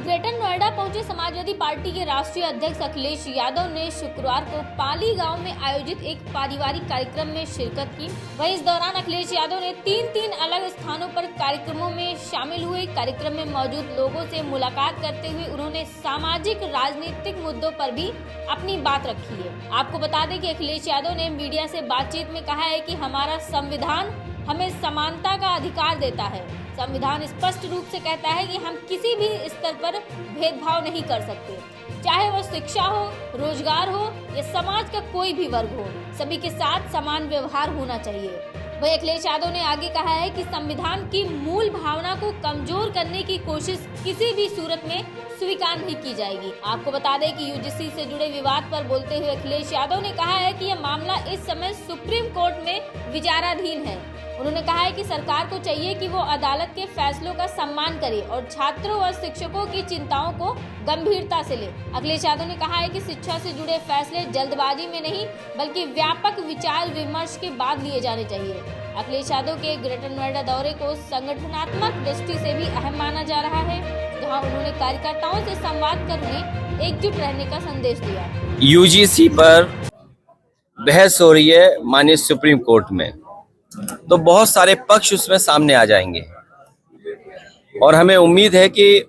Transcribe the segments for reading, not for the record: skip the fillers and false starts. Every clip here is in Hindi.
ग्रेटर नोएडा पहुंचे समाजवादी पार्टी के राष्ट्रीय अध्यक्ष अखिलेश यादव ने शुक्रवार को पाली गांव में आयोजित एक पारिवारिक कार्यक्रम में शिरकत की। वहीं इस दौरान अखिलेश यादव ने तीन अलग स्थानों पर कार्यक्रमों में शामिल हुए। कार्यक्रम में मौजूद लोगों से मुलाकात करते हुए उन्होंने सामाजिक राजनीतिक मुद्दों पर भी अपनी बात रखी है। आपको बता दें कि अखिलेश यादव ने मीडिया से बातचीत में कहा है कि हमारा संविधान हमें समानता का अधिकार देता है। संविधान स्पष्ट रूप से कहता है कि हम किसी भी स्तर पर भेदभाव नहीं कर सकते, चाहे वो शिक्षा हो, रोजगार हो या समाज का कोई भी वर्ग हो, सभी के साथ समान व्यवहार होना चाहिए। वही अखिलेश यादव ने आगे कहा है कि संविधान की मूल भावना को कमजोर करने की कोशिश किसी भी सूरत में स्वीकार नहीं की जाएगी। आपको बता दें कि यूजीसी से जुड़े विवाद पर बोलते हुए अखिलेश यादव ने कहा है कि यह मामला इस समय सुप्रीम कोर्ट में विचाराधीन है। उन्होंने कहा है कि सरकार को चाहिए कि वो अदालत के फैसलों का सम्मान करे और छात्रों व शिक्षकों की चिंताओं को गंभीरता से ले। अखिलेश यादव ने कहा है कि शिक्षा से जुड़े फैसले जल्दबाजी में नहीं बल्कि व्यापक विचार विमर्श के बाद लिए जाने चाहिए। अखिलेश यादव के ग्रेटर नोएडा दौरे को संगठनात्मक दृष्टि से भी अहम माना जा रहा है, जहां उन्होंने कार्यकर्ताओं से संवाद कर उन्हें एकजुट रहने का संदेश दिया। यूजीसी पर बहस हो रही है माननीय सुप्रीम कोर्ट में, तो बहुत सारे पक्ष उसमें सामने आ जाएंगे और हमें उम्मीद है कि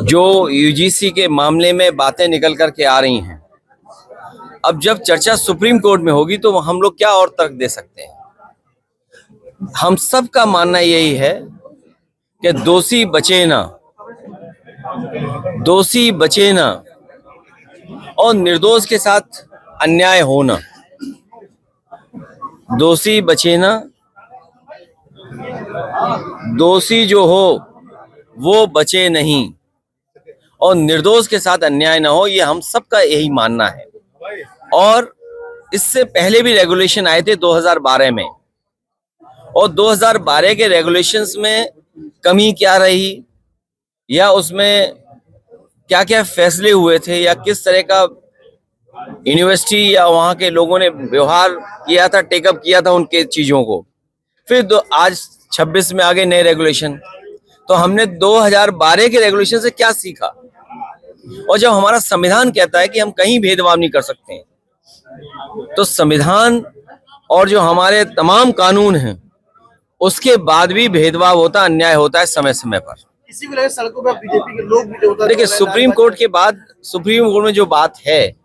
जो यूजीसी के मामले में बातें निकल कर के आ रही हैं, अब जब चर्चा सुप्रीम कोर्ट में होगी तो हम लोग क्या और तर्क दे सकते हैं। हम सब का मानना यही है कि दोषी बचे ना और निर्दोष के साथ अन्याय होना। दोषी बचे ना, दोषी जो हो वो बचे नहीं और निर्दोष के साथ अन्याय ना हो, ये हम सबका यही मानना है। और इससे पहले भी रेगुलेशन आए थे 2012 में, और 2012 के रेगुलेशंस में कमी क्या रही या उसमें क्या क्या फैसले हुए थे या किस तरह का यूनिवर्सिटी या वहाँ के लोगों ने व्यवहार किया था, टेकअप किया था उनके चीजों को। फिर आज 26 में आ गए नए रेगुलेशन, तो हमने 2012 के रेगुलेशन से क्या सीखा। और जब हमारा संविधान कहता है कि हम कहीं भेदभाव नहीं कर सकते हैं, तो संविधान और जो हमारे तमाम कानून हैं उसके बाद भी भेदभाव होता, अन्याय होता है समय समय पर। इसी को लेकर सड़कों पर बीजेपी के लोग भी होता है। देखिए, सुप्रीम कोर्ट के बाद सुप्रीम कोर्ट में जो बात है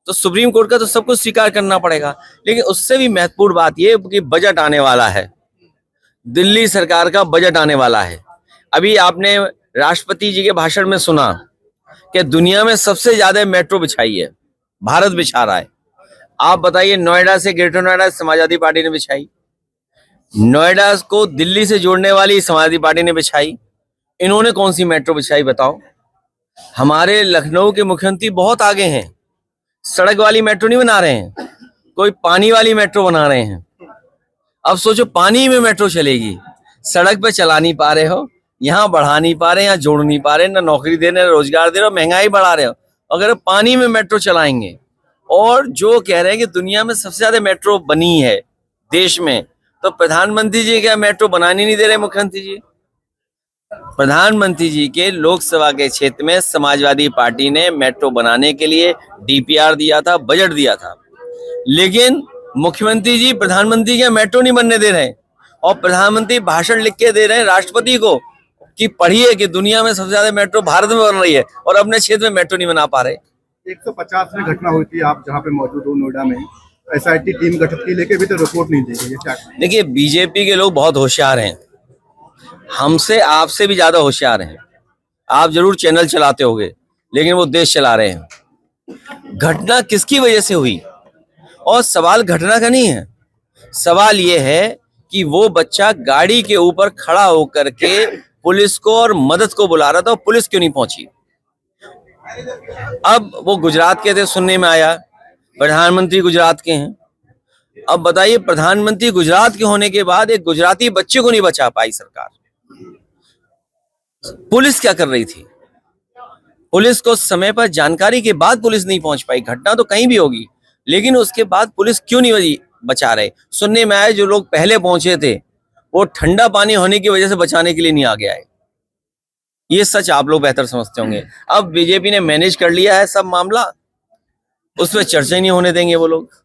तो सुप्रीम कोर्ट का तो सब कुछ स्वीकार करना पड़ेगा, लेकिन उससे भी महत्वपूर्ण बात यह कि बजट आने वाला है, दिल्ली सरकार का बजट आने वाला है। अभी आपने राष्ट्रपति जी के भाषण में सुना कि दुनिया में सबसे ज्यादा मेट्रो बिछाई है, भारत बिछा रहा है। आप बताइए, नोएडा से ग्रेटर नोएडा समाजवादी पार्टी ने बिछाई, नोएडा को दिल्ली से जोड़ने वाली समाजवादी पार्टी ने बिछाई। इन्होंने कौन सी मेट्रो बिछाई बताओ। हमारे लखनऊ के मुख्यमंत्री बहुत आगे हैं, सड़क वाली मेट्रो नहीं बना रहे हैं, कोई पानी वाली मेट्रो बना रहे हैं। अब सोचो, पानी में मेट्रो चलेगी, सड़क पे चला नहीं पा रहे हो, यहाँ बढ़ा नहीं पा रहे, यहाँ जोड़ नहीं पा रहे, ना नौकरी दे रहे, रोजगार दे रहे हो, महंगाई बढ़ा रहे हो। अगर पानी में मेट्रो चलाएंगे और जो कह रहे हैं कि दुनिया में सबसे ज्यादा मेट्रो बनी है देश में, तो प्रधानमंत्री जी क्या मेट्रो बनाने नहीं दे रहे मुख्यमंत्री जी? प्रधानमंत्री जी के लोकसभा के क्षेत्र में समाजवादी पार्टी ने मेट्रो बनाने के लिए डीपीआर दिया था, बजट दिया था, लेकिन मुख्यमंत्री जी प्रधानमंत्री के मेट्रो नहीं बनने दे रहे और प्रधानमंत्री भाषण लिख के दे रहे हैं राष्ट्रपति को कि पढ़िए कि दुनिया में सबसे ज्यादा मेट्रो भारत में बन रही है और अपने क्षेत्र में मेट्रो नहीं बना पा रहे। 150 में घटना हुई थी, आप जहाँ पे मौजूद हो नोएडा में, एसआईटी टीम गठित की, लेकिन अभी तो रिपोर्ट नहीं दी गई। क्या देखिए, बीजेपी के लोग बहुत होशियार हैं, हमसे आपसे भी ज्यादा होशियार हैं। आप जरूर चैनल चलाते होंगे, लेकिन वो देश चला रहे हैं। घटना किसकी वजह से हुई? और सवाल घटना का नहीं है, सवाल ये है कि वो बच्चा गाड़ी के ऊपर खड़ा होकर के पुलिस को और मदद को बुला रहा था और पुलिस क्यों नहीं पहुंची। अब वो गुजरात के थे, सुनने में आया प्रधानमंत्री गुजरात के हैं। अब बताइए, प्रधानमंत्री गुजरात के होने के बाद एक गुजराती बच्चे को नहीं बचा पाई सरकार। पुलिस क्या कर रही थी? पुलिस को समय पर जानकारी के बाद पुलिस नहीं पहुंच पाई। घटना तो कहीं भी होगी, लेकिन उसके बाद पुलिस क्यों नहीं बचा रहे? सुनने में आया जो लोग पहले पहुंचे थे वो ठंडा पानी होने की वजह से बचाने के लिए नहीं आगे आए। ये सच आप लोग बेहतर समझते होंगे। अब बीजेपी ने मैनेज कर लिया है सब मामला, उस पर चर्चा ही नहीं होने देंगे वो लोग।